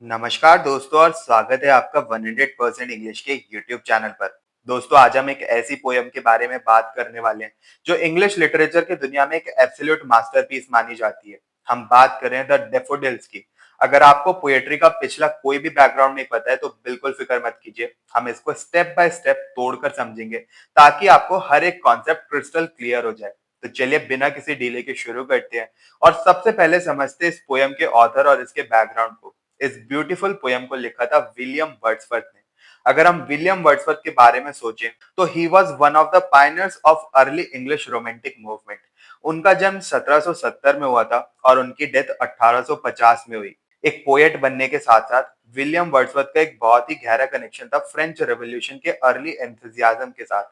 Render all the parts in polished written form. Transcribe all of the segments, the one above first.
नमस्कार दोस्तों और स्वागत है आपका 100% इंग्लिश के यूट्यूब चैनल पर। दोस्तों आज हम एक ऐसी पोयम के बारे में बात करने वाले हैं जो इंग्लिश लिटरेचर की दुनिया में एक एब्सोल्यूट मास्टरपीस मानी जाती है। हम बात कर रहे हैं द डैफोडिल्स की। अगर आपको पोएट्री का पिछला कोई भी बैकग्राउंड नहीं पता है तो बिल्कुल फिक्र मत कीजिए। हम इसको स्टेप बाय स्टेप तोड़कर समझेंगे ताकि आपको हर एक कॉन्सेप्ट क्रिस्टल क्लियर हो जाए। तो चलिए बिना किसी डिले के शुरू करते हैं और सबसे पहले समझते हैं इस पोयम के ऑथर और इसके बैकग्राउंड को। इस ब्यूटीफुल पोयम को लिखा था विलियम वर्ड्सवर्थ ने। अगर हम विलियम वर्ड्सवर्थ के बारे में सोचें तो he was one of the pioneers of early English romantic movement. उनका जन्म 1770 में हुआ था और उनकी डेथ 1850 में हुई। एक पोएट बनने के साथ साथ विलियम वर्ड्सवर्थ का एक बहुत ही गहरा कनेक्शन था फ्रेंच रेवोल्यूशन के अर्ली एंथुसियाज्म के साथ।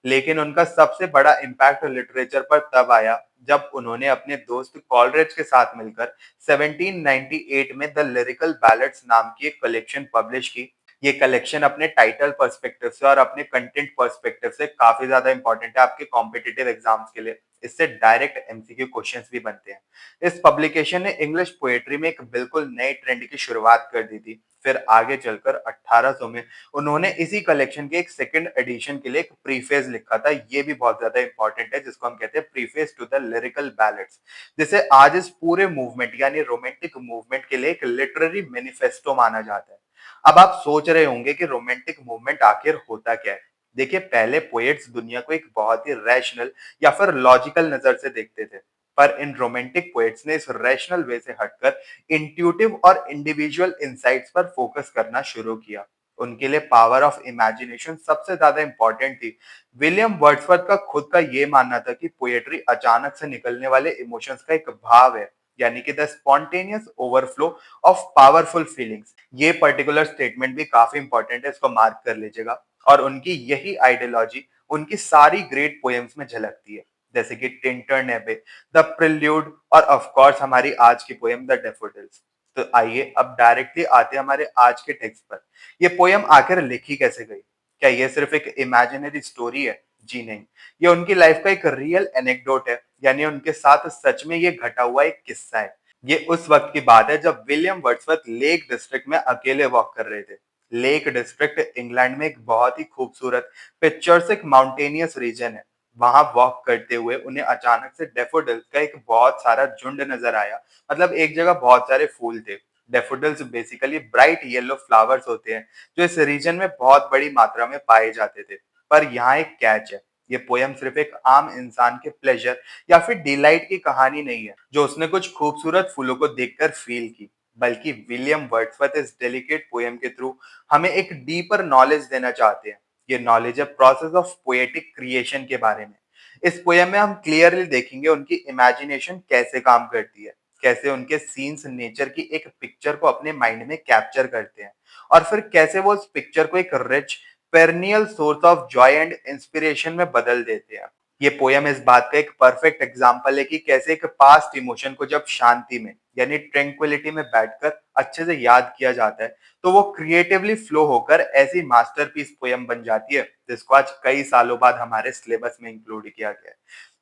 लेकिन उनका सबसे बड़ा इम्पैक्ट लिटरेचर पर तब आया जब उन्होंने अपने दोस्त कॉलरिज के साथ मिलकर 1798 में द लिरिकल बैलेड्स नाम की एक कलेक्शन पब्लिश की। ये कलेक्शन अपने टाइटल पर्सपेक्टिव से और अपने कंटेंट पर्सपेक्टिव से काफी ज्यादा इंपॉर्टेंट है आपके कॉम्पिटिटिव एग्जाम्स के लिए। इससे डायरेक्ट एमसीक्यू क्वेश्चंस भी बनते हैं। इस पब्लिकेशन ने इंग्लिश पोएट्री में एक बिल्कुल नए ट्रेंड की शुरुआत कर दी थी। फिर आगे चलकर 1800 में उन्होंने इसी कलेक्शन के एक सेकंड एडिशन के लिए एक प्रीफेस लिखा था। ये भी बहुत ज्यादा इंपॉर्टेंट है जिसको हम कहते हैं preface to the lyrical ballads, जिसे आज इस पूरे मूवमेंट यानी रोमांटिक मूवमेंट के लिए एक लिटरेरी मैनिफेस्टो माना जाता है। अब आप सोच रहे होंगे कि रोमांटिक मूवमेंट आखिर होता क्या है। देखिए पहले पोएट्स दुनिया को एक बहुत ही रैशनल या फिर लॉजिकल नजर से देखते थे, पर इन रोमांटिक पोएट्स ने इस रैशनल वे से हटकर इंट्यूटिव और इंडिविजुअल इंसाइट्स पर फोकस करना शुरू किया। उनके लिए पावर ऑफ इमेजिनेशन सबसे ज्यादा इंपॉर्टेंट थी। विलियम वर्ड्सवर्थ का खुद का ये मानना था कि पोएट्री अचानक से निकलने वाले इमोशंस का एक भाव है, यानी कि the spontaneous overflow of powerful feelings. ये पर्टिकुलर स्टेटमेंट भी काफी इंपॉर्टेंट है, इसको मार्क कर लीजिएगा। और उनकी यही आइडियोलॉजी उनकी सारी ग्रेट पोएम्स में झलकती है, जैसे कि टिंटरनेबे, द प्रिल्यूड और ऑफ कोर्स हमारी आज की पोएम द डैफोडिल्स। तो आइए अब डायरेक्टली आते हैं हमारे आज के टेक्स्ट पर। ये पोएम आखिर लिखी कैसे गई? क्या ये सिर्फ एक इमेजिनरी स्टोरी है? जी नहीं, ये उनकी लाइफ का एक रियल एनेक्डोट है, यानी उनके साथ सच में ये घटा हुआ एक किस्सा है। ये उस वक्त की बात है जब विलियम वर्ड्सवर्थ लेक डिस्ट्रिक्ट में अकेले वॉक कर रहे थे। लेक डिस्ट्रिक्ट इंग्लैंड में एक बहुत ही खूबसूरत पिक्चर्सिक माउंटेनियस रीजन है। वहां वॉक करते हुए उन्हें अचानक से डेफोडिल्स का एक बहुत सारा झुंड नजर आया। मतलब एक जगह बहुत सारे फूल थे। Daffodils basically bright yellow flowers होते हैं जो इस रीजन में बहुत बड़ी मात्रा में पाए जाते थे। पर यहाँ एक कैच है, ये पोयम सिर्फ एक आम इंसान के प्लेजर या फिर डिलाइट की कहानी नहीं है जो उसने कुछ खूबसूरत फूलों को देखकर फील की, बल्कि विलियम वर्ड्सवर्थ इस डेलिकेट पोयम के थ्रू हमें एक डीपर नॉलेज देना चाहते हैं। ये नॉलेज है प्रोसेस ऑफ पोएटिक क्रिएशन के बारे में। इस पोयम में हम क्लियरली देखेंगे उनकी इमेजिनेशन कैसे काम करती है, कैसे उनके सीन्स नेचर की एक पिक्चर को अपने माइंड में कैप्चर करते हैं और फिर कैसे वो उस पिक्चर को एक rich perennial source of joy and inspiration में बदल देते हैं। ये पोयम इस बात का एक परफेक्ट एग्जाम्पल है कि कैसे एक पास्ट इमोशन को जब शांति में यानी ट्रैंक्विलिटी में बैठकर अच्छे से याद किया जाता है तो वो क्रिएटिवली फ्लो होकर ऐसी मास्टरपीस पोयम बन जाती है जिसको आज कई सालों बाद हमारे सिलेबस में इंक्लूड किया गया है।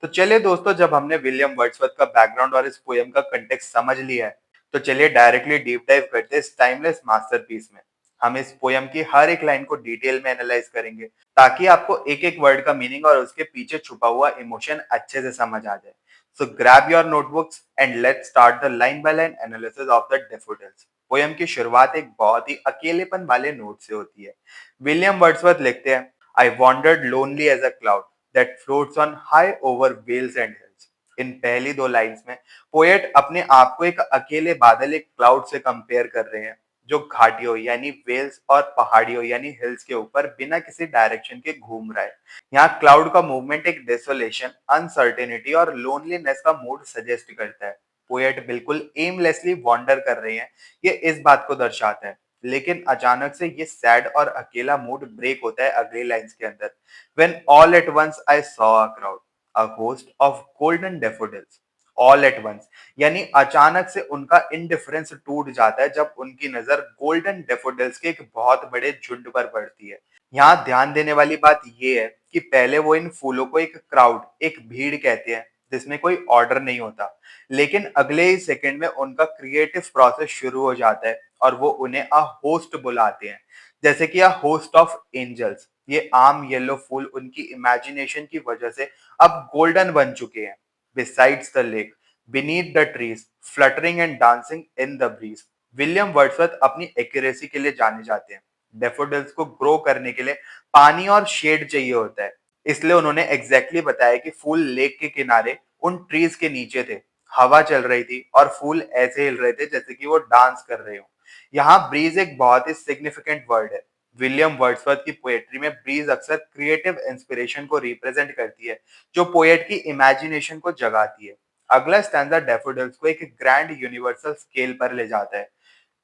तो चलिए दोस्तों, जब हमने विलियम वर्ड्सवर्थ का बैकग्राउंड और इस पोयम का कंटेक्स्ट समझ लिया है तो चलिए डायरेक्टली डीप डाइव करते हैं इस टाइमलेस मास्टरपीस में। हम इस पोयम की हर एक लाइन को डिटेल में एनालाइज करेंगे ताकि आपको एक एक वर्ड का मीनिंग और उसके पीछे छुपा हुआ इमोशन अच्छे से समझ आ जाए। सो grab your notebooks and let's start the line by line analysis of the daffodils. Poem की शुरुआत एक बहुत ही अकेलेपन वाले नोट से होती है। विलियम वर्ड्सवर्थ लिखते हैं, I wandered lonely as a cloud that floats on high over vales and hills. इन पहली दो लाइंस में पोएट अपने आप को एक अकेले बादल, एक क्लाउड से कंपेयर कर रहे हैं जो घाटियों यानी वेल्स और पहाड़ियों यानी हिल्स के ऊपर बिना किसी डायरेक्शन के घूम रहा है। यहाँ क्लाउड का मूवमेंट एक डेसोलेशन, अनसर्टेनिटी और लोनलीनेस का मूड सजेस्ट करता है। पोएट बिल्कुल एमलेसली वॉन्डर कर रहे हैं, ये इस बात को दर्शाता है। लेकिन अचानक से ये सैड और अकेला मूड ब्रेक होता है अगली लाइंस के अंदर। When all at once I saw a crowd, a host of golden daffodils. All at once यानी अचानक से उनका इंडिफरेंस टूट जाता है जब उनकी नजर गोल्डन डैफोडिल्स के एक बहुत बड़े झुंड पर पड़ती है। यहाँ ध्यान देने वाली बात ये है कि पहले वो इन फूलों को एक क्राउड, एक भीड़ कहते हैं जिसमें कोई ऑर्डर नहीं होता। लेकिन अगले ही सेकंड में उनका क्रिएटिव प्रोसेस शुरू हो जाता है और वो उन्हें अ होस्ट बुलाते हैं, जैसे कि अ होस्ट ऑफ एंजल्स। ये आम येलो फूल उनकी इमेजिनेशन की वजह से अब गोल्डन बन चुके हैं। Besides the lake, beneath the trees, fluttering and dancing in the breeze, William Wordsworth अपनी एक्यूरेसी के लिए जाने जाते हैं। डेफोडिल्स को ग्रो करने के लिए पानी और शेड चाहिए होता है, इसलिए उन्होंने एग्जैक्टली बताया कि फूल लेक के किनारे उन ट्रीज के नीचे थे। हवा चल रही थी और फूल ऐसे हिल रहे थे जैसे कि वो डांस कर रहे हो। यहाँ ब्रीज एक बहुत ही सिग्निफिकेंट वर्ड है। विलियम वर्ड्सवर्थ की पोएट्री में ब्रीज अक्सर क्रिएटिव इंस्पिरेशन को रिप्रेजेंट करती है, जो पोएट की इमेजिनेशन को जगाती है। अगला स्टैंजा डैफोडिल्स को एक ग्रैंड यूनिवर्सल स्केल पर ले जाता है।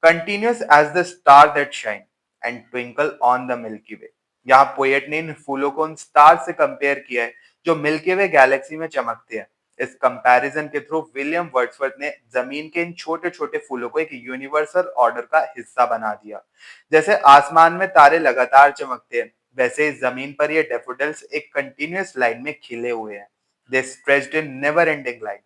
Continuous as the star that shine and twinkle on the Milky Way. यहाँ पोएट ने इन फूलों को उन स्टार से कंपेयर किया है जो मिल्की वे गैलेक्सी में चमकते हैं। इस कंपैरिजन के थ्रू विलियम वर्ड्सवर्थ ने जमीन के इन छोटे छोटे फूलों को एक यूनिवर्सल ऑर्डर का हिस्सा बना दिया। जैसे आसमान में तारे लगातार चमकते हैं, वैसे ही जमीन पर ये डेफोडिल्स एक कंटिन्यूअस लाइन में खिले हुए हैं। They stretched in never ending line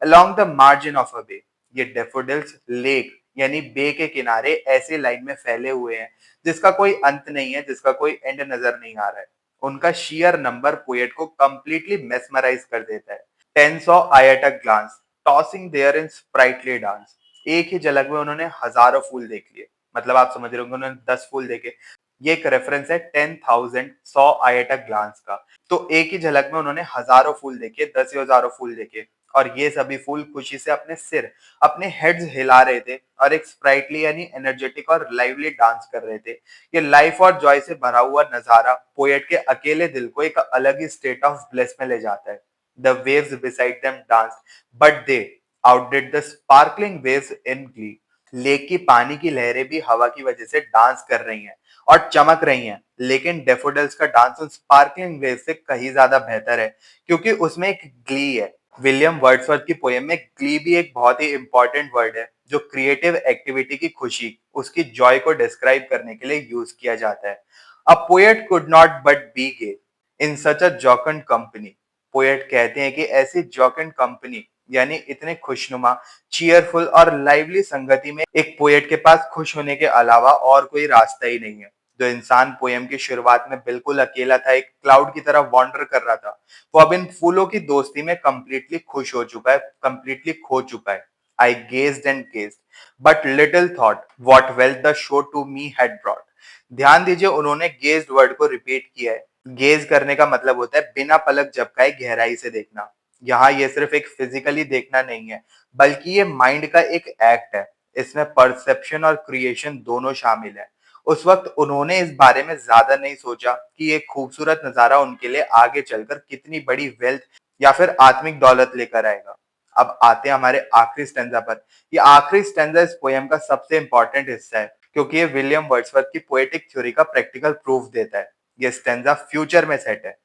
along the margin of a bay. ये डेफोडिल्स लेक यानी बे के किनारे ऐसे लाइन में फैले हुए हैं जिसका कोई अंत नहीं है, जिसका कोई एंड नजर नहीं आ रहा है। उनका शेयर नंबर पोएट को कंप्लीटली मेस्मराइज कर देता है। 10 saw I at a glance, tossing there in sprightly dance। एक ही झलक में उन्होंने हजारों फूल देख लिए। मतलब आप समझ रहे होंगे उन्होंने 10 फूल देखे। ये एक रेफरेंस है 10,000 saw I at a glance का। तो एक ही झलक में उन्होंने हजारों फूल देखे, 10 या हजारों फूल देखे। और ये सभी फूल खुशी से अपने सिर, अपने हेड्स हिला रहे थे और एक स्प्राइटली यानी एनर्जेटिक और लाइवली डांस कर रहे थे। ये लाइफ और जॉय से भरा हुआ नजारा पोएट के अकेले दिल को एक अलग ही स्टेट ऑफ ब्लेस में ले जाता है। The waves beside them danced, but they outdid the sparkling waves in glee। Lake की पानी की लहरें भी हवा की वजह से डांस कर रही हैं और चमक रही हैं, लेकिन डेफोडिल्स का डांस उन स्पार्कलिंग वेव से कहीं ज्यादा बेहतर है, क्योंकि उसमें एक ग्ली है। विलियम वर्ड्सवर्थ की पोएम में ग्ली भी एक बहुत ही इंपॉर्टेंट वर्ड है, जो क्रिएटिव एक्टिविटी की खुशी, उसकी जॉय को डिस्क्राइब करने के लिए यूज किया जाता है। A poet could not but be gay in such a jocund company. Poet कहते हैं कि ऐसी जॉकेंट कंपनी यानी इतने खुशनुमा, चीयरफुल और लाइवली संगति में एक पोएट के पास खुश होने के अलावा और कोई रास्ता ही नहीं है। जो इंसान पोएम की शुरुआत में बिल्कुल अकेला था, एक क्लाउड की तरह वॉन्डर कर रहा था, वो अब इन फूलों की दोस्ती में कंप्लीटली खुश हो चुका है, कंप्लीटली खो चुका है। I gazed and gazed but little thought what wealth the show to me had brought. ध्यान दीजिए, उन्होंने गेज्ड वर्ड को रिपीट किया है। गेज करने का मतलब होता है बिना पलक झपकाए गहराई से देखना। यहाँ ये सिर्फ एक फिजिकली देखना नहीं है, बल्कि ये माइंड का एक एक्ट है। इसमें परसेप्शन और क्रिएशन दोनों शामिल है। उस वक्त उन्होंने इस बारे में ज्यादा नहीं सोचा कि ये खूबसूरत नजारा उनके लिए आगे चलकर कितनी बड़ी वेल्थ या फिर आत्मिक दौलत लेकर आएगा। अब आते हैं हमारे आखिरी स्टैंजा पर। ये आखिरी स्टैंजा इस पोयम का सबसे इंपॉर्टेंट हिस्सा है, क्योंकि ये विलियम वर्ड्सवर्थ की पोएटिक थ्योरी का प्रैक्टिकल प्रूफ देता है। ये स्टैंजा फ्यूचर में सेट है।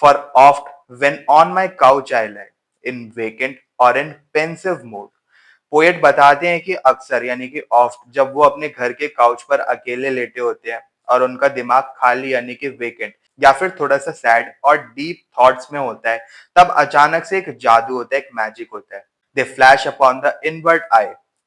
For oft when on my couch I lie in vacant और इन पेंसिव मूड। पोएट बताते हैं कि अक्सर यानी कि ऑफ्ट जब वो अपने घर के काउच पर अकेले लेटे होते हैं और उनका दिमाग खाली यानी कि वेकेंट या फिर थोड़ा सा सैड और डीप थॉट्स में होता है, तब अचानक से एक जादू होता है, एक मैजिक होता है। दे flash upon the inward I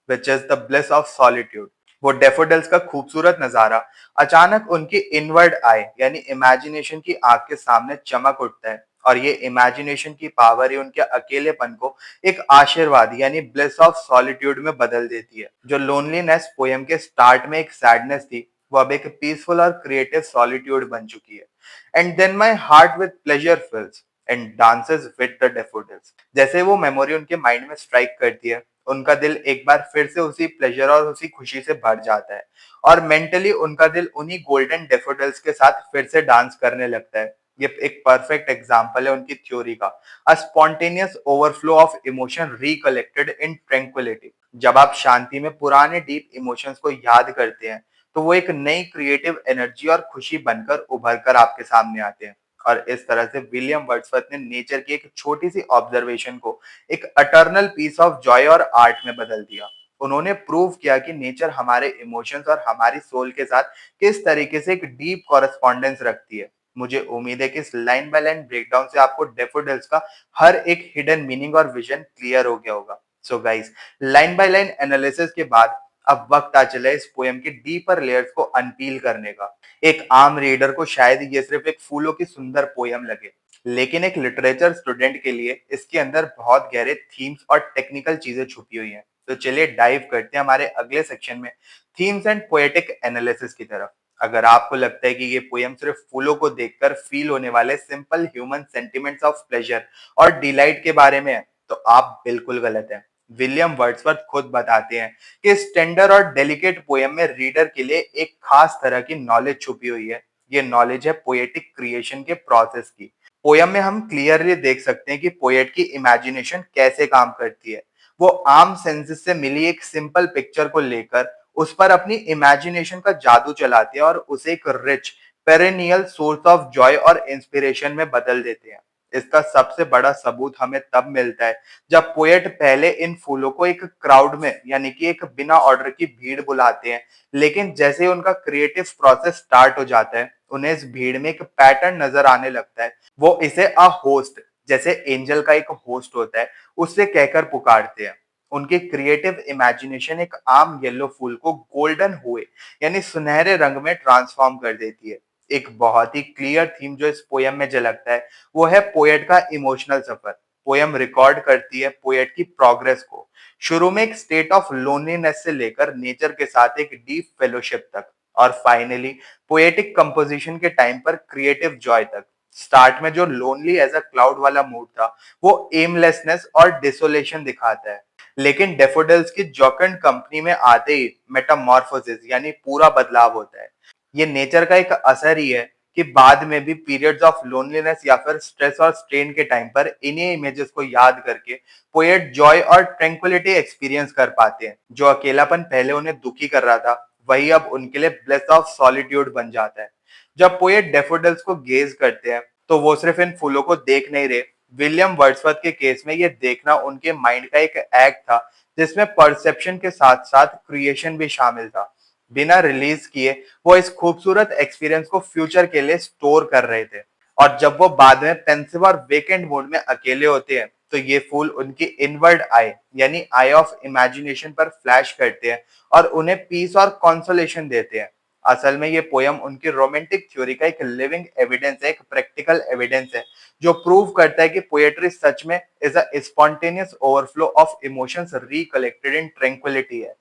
which is the bliss of solitude. वो डेफोडिल्स का खूबसूरत नजारा अचानक उनकी इनवर्ड आई यानी इमेजिनेशन की आंख के सामने चमक उठता है, और ये इमेजिनेशन की पावर ही उनके अकेलेपन को एक आशीर्वाद यानी ब्लिस ऑफ सॉलिट्यूड में बदल देती है। जो लोनलीनेस पोयम के स्टार्ट में एक सैडनेस थी, वो अब एक पीसफुल और क्रिएटिव सॉलिट्यूड बन चुकी है। And then my heart with pleasure fills and dances with the daffodils. जैसे वो मेमोरी उनके माइंड में स्ट्राइक करती है, उनका दिल एक बार फिर से उसी प्लेजर और उसी खुशी से भर जाता है, और मेंटली उनका दिल उन्हीं गोल्डन डेफोडिल्स के साथ फिर से डांस करने लगता है। ये एक परफेक्ट एग्जाम्पल है उनकी थ्योरी का, अ spontaneous overflow of emotion recollected in tranquillity. जब आप शांति में पुराने डीप इमोशंस को याद करते हैं, तो वो एक नई क्रिएटिव एनर्जी और खुशी बनकर उभर कर आपके सामने आते हैं। और इस तरह से विलियम वर्ड्सवर्थ ने नेचर की एक छोटी सी ऑब्जर्वेशन को एक अटर्नल पीस ऑफ जॉय और आर्ट में बदल दिया। उन्होंने प्रूव किया कि नेचर हमारे इमोशंस और हमारी सोल के साथ किस तरीके से एक डीप कॉरेस्पॉन्डेंस रखती है। मुझे उम्मीद है कि इस लाइन बाय लाइन ब्रेकडाउन से आपको डेफोडिल्स का हर एक हिडन मीनिंग और विजन क्लियर हो गया होगा। So guys, line by line analysis के बाद अब वक्त आ चला है इस पोयम के डीपर लेयर्स को अनपील करने का। एक आम रीडर को शायद ये सिर्फ एक फूलों की सुंदर पोयम लगे, लेकिन एक लिटरेचर स्टूडेंट के लिए इसके अंदर बहुत गहरे थीम्स और टेक्निकल चीजें छुपी हुई हैं। तो चलिए डाइव करते हैं हमारे अगले सेक्शन में, थीम्स एंड पोएटिक एनालिसिस की तरफ। अगर आपको लगता है कि ये पोयम सिर्फ फूलों को देखकर फील होने वाले simple human sentiments of pleasure और डिलाइट के बारे में है, तो आप बिल्कुल गलत हैं। विलियम वर्ड्सवर्थ खुद बताते हैं कि इस टेंडर और डेलिकेट पोयम में रीडर के लिए एक खास तरह की नॉलेज छुपी हुई है। ये नॉलेज है पोएटिक क्रिएशन के प्रोसेस की। पोयम में हम क्लियरली देख सकते हैं कि पोएट की इमेजिनेशन कैसे काम करती है। वो आम सेंसेस से मिली एक सिंपल पिक्चर को लेकर उस पर अपनी इमेजिनेशन का जादू चलाते हैं और उसे एक rich perennial source of Joy और इंस्पिरेशन में बदल देते हैं। इसका सबसे बड़ा सबूत हमें तब मिलता है जब पोएट पहले इन फूलों को एक क्राउड में यानी कि एक बिना ऑर्डर की भीड़ बुलाते हैं, लेकिन जैसे ही उनका क्रिएटिव प्रोसेस स्टार्ट हो जाता है, उन्हें इस भीड़ में एक पैटर्न नजर आने लगता है। वो इसे अ होस्ट, जैसे एंजल का एक होस्ट होता है, उससे कहकर पुकारते हैं। उनकी क्रिएटिव इमेजिनेशन एक आम येलो फूल को गोल्डन हुए यानी सुनहरे रंग में ट्रांसफॉर्म कर देती है। एक बहुत ही क्लियर थीम जो इस पोयम में झलकता है वो है पोएट का इमोशनल सफर। पोयम रिकॉर्ड करती है पोएट की प्रोग्रेस को, शुरू में एक स्टेट ऑफ लोनलीनेस से लेकर नेचर के साथ एक डीप फेलोशिप तक, और फाइनली पोएटिक कंपोजिशन के टाइम पर क्रिएटिव जॉय तक। स्टार्ट में जो लोनली एज अ क्लाउड वाला मूड था, वो एमलेसनेस और डिसोलेशन दिखाता है, लेकिन डेफोडिल्स की जोकंड कंपनी में आते ही मेटामॉर्फोसिस यानी पूरा बदलाव होता है। ये नेचर का एक असर ही है कि बाद में भी पीरियड्स ऑफ लोनलीनेस या फिर स्ट्रेस और स्ट्रेन के टाइम पर इन्हीं इमेजेस को याद करके पोएट जॉय और ट्रैंक्विलिटी एक्सपीरियंस कर पाते हैं। जो अकेलापन पहले उन्हें दुखी कर रहा था, वही अब उनके लिए ब्लेस ऑफ सॉलिट्यूड बन जाता है। जब पोएट डेफोडिल्स को गेज करते हैं, तो वो सिर्फ इन फूलों को देख नहीं रहे। विलियम वर्ड्सवर्थ के केस में ये देखना उनके माइंड का एक एक्ट था, जिसमें परसेप्शन के साथ साथ क्रिएशन भी शामिल था। बिना रिलीज किए वो इस खूबसूरत एक्सपीरियंस को फ्यूचर के लिए स्टोर कर रहे थे। और जब वो बाद में पेंसिव और वेकेंट मूड में अकेले होते हैं, तो ये फूल उनकी इनवर्ड आई यानी आई ऑफ इमेजिनेशन पर फ्लैश करते हैं और उन्हें पीस और कॉन्सोलेशन देते हैं। असल में ये पोयम उनकी रोमांटिक थ्योरी का एक लिविंग एविडेंस है, एक प्रैक्टिकल एविडेंस है, जो प्रूव करता है कि पोएट्री सच में is a spontaneous overflow of emotions recollected in tranquillity है।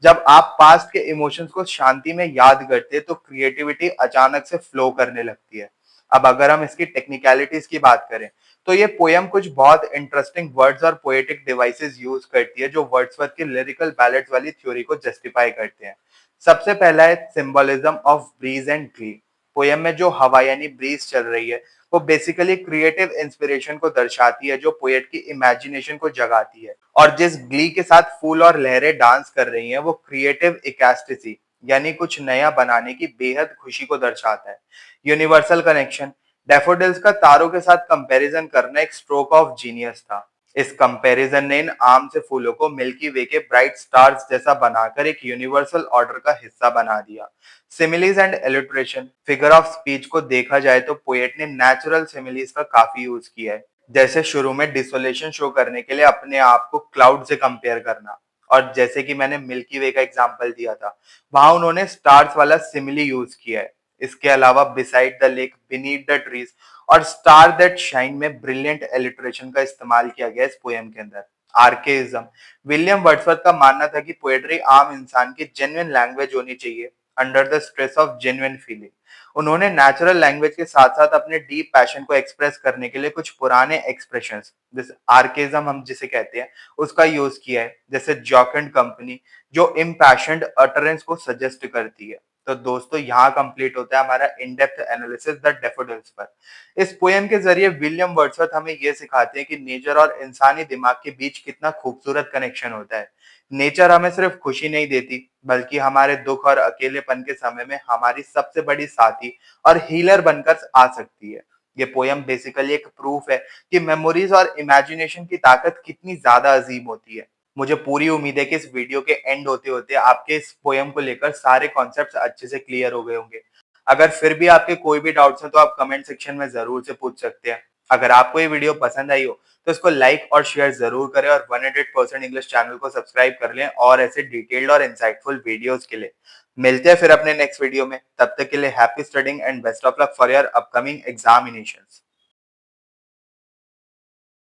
जब आप पास्ट के इमोशंस को शांति में याद करते हैं, तो क्रिएटिविटी अचानक से फ्लो करने लगती है। अब अगर हम इसकी टेक्निकलिटीज की बात करें, तो ये पोयम कुछ बहुत इंटरेस्टिंग वर्ड्स और पोएटिक डिवाइसेस यूज करती है, जो वर्ड्सवर्थ की लिरिकल बैलेट्स वाली थ्योरी को जस्टिफाई करते हैं। सबसे पहला है symbolism of breeze and glee. Poem में जो हवा यानी ब्रीज चल रही है, वो बेसिकली क्रिएटिव इंस्पिरेशन को दर्शाती है, जो पोएट की इमेजिनेशन को जगाती है। और जिस ग्ली के साथ फूल और लहरें डांस कर रही हैं, वो क्रिएटिव इकास्टिसी यानी कुछ नया बनाने की बेहद खुशी को दर्शाता है। यूनिवर्सल कनेक्शन, डैफोडिल्स का तारों के साथ कंपैरिजन करना एक स्ट्रोक ऑफ जीनियस था। इस कंपैरिजन ने इन आम से फूलों को मिल्की वे के ब्राइट स्टार्स जैसा बनाकर एक यूनिवर्सल ऑर्डर का हिस्सा बना दिया। Similes and alliteration, figure of speech को देखा जाए तो पोएट ने नेचुरल सिमिलीज का काफी यूज किया है। जैसे शुरू में डिसोलेशन शो करने के लिए अपने आप को क्लाउड से कंपेयर करना, और जैसे कि मैंने मिल्की वे का एग्जांपल दिया था, वहां उन्होंने स्टार्स वाला सिमिली यूज किया है। इसके अलावा beside the lake, beneath the trees और स्टार दैट शाइन में ब्रिलियंट एलिट्रेशन का इस्तेमाल किया गया इस पोएम के अंदर। आर्केइज्म, विलियम वर्ड्सवर्थ का मानना था कि पोएट्री आम इंसान की जेन्युइन लैंग्वेज होनी चाहिए, under the stress of genuine feeling. उन्होंने नेचुरल लैंग्वेज के साथ साथ अपने डीप पैशन को एक्सप्रेस करने के लिए कुछ पुराने एक्सप्रेशंस, जैसे आर्केज्म हम जिसे कहते हैं, उसका यूज किया है, जैसे जॉकेंड कंपनी, जो इम्पैशन्ड अटरेंस को सजेस्ट करती है। तो दोस्तों, यहाँ कंप्लीट होता है हमारा in depth analysis the daffodils पर। इस पोएम के जरिए विलियम वर्ड्सवर्थ हमें ये सिखाते हैं कि नेचर और इंसानी दिमाग के बीच कितना खूबसूरत कनेक्शन होता है। नेचर हमें सिर्फ खुशी नहीं देती, बल्कि हमारे दुख और अकेलेपन के समय में हमारी सबसे बड़ी साथी और हीलर बनकर आ सकती है। ये पोयम बेसिकली एक प्रूफ है कि मेमोरीज और इमेजिनेशन की ताकत कितनी ज्यादा अजीम होती है। मुझे पूरी उम्मीद है कि इस वीडियो के एंड होते होते आपके इस पोयम को लेकर सारे कॉन्सेप्ट्स अच्छे से क्लियर हो गए होंगे। अगर फिर भी आपके कोई भी डाउट्स हैं, तो आप कमेंट सेक्शन में जरूर से पूछ सकते हैं। अगर आपको ये वीडियो पसंद आई हो तो इसको लाइक और शेयर जरूर करें और 100% इंग्लिश चैनल को सब्सक्राइब कर लें और ऐसे डिटेल्ड और इंसाइटफुल वीडियोस के लिए। मिलते हैं फिर अपने नेक्स्ट वीडियो में। तब तक के लिए happy studying and best of luck for your upcoming examinations.